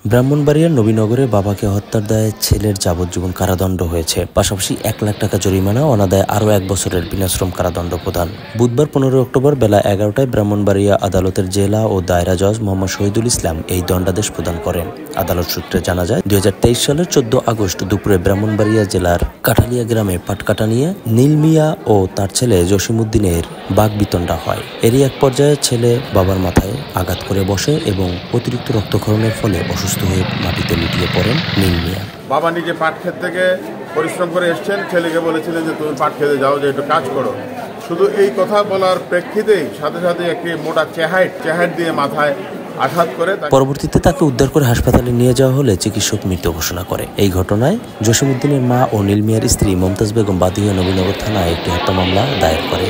ব্রাহ্মণবাড়িয়ার নবীনগরে বাবাকে হত্যার দায়ে ছেলের যাবজ্জীবন কারাদণ্ড হয়েছে। পাশাপাশি ১ লাখ টাকা জরিমানা, অনাদায়ে আরও ১ বছরের বিনাশ্রম কারাদণ্ড প্রদান। বুধবার ১৫ অক্টোবর বেলা ১১টায় ব্রাহ্মণবাড়িয়া আদালতের জেলা ও দায়রা জজ মোহাম্মদ শহীদুল ইসলাম এই দণ্ডাদেশ প্রদান করেন। আদালত সূত্রে জানা যায়, ২০২৩ সালের ১৪ আগস্ট দুপুরে ব্রাহ্মণবাড়িয়া জেলার কাঠালিয়া গ্রামে পাটকাটা নিয়ে নীল মিয়া ও তার ছেলে জসিমউদ্দিনের বাকবিতণ্ডা হয়। এরই এক পর্যায়ে ছেলে বাবার মাথায় আঘাত করে বসে এবং অতিরিক্ত রক্তক্ষরণের ফলে অসুস্থ হয়ে মাটিতে লুটিয়ে পড়েন নীল মিয়া। বাবা নিজে পাট ক্ষেত থেকে পরিশ্রম করে এসছেন, ছেলেকে বলেছিলেন যে তুমি পাট খেতে যাও, যে একটু কাজ করো। শুধু এই কথা বলার প্রেক্ষিতেই সাথে সাথে একটি মোটা চেহাইট দিয়ে মাথায় আঘাত করে। পরবর্তীতে তাকে উদ্ধার করে হাসপাতালে নিয়ে যাওয়া হলে চিকিৎসক মৃত্যু ঘোষণা করে। এই ঘটনায় জসিমউদ্দিনের মা ও নীল মিয়ার স্ত্রী মমতাজ বেগম বাদী হয়ে নবীনগর থানায় একটি হত্যা মামলা দায়ের করে।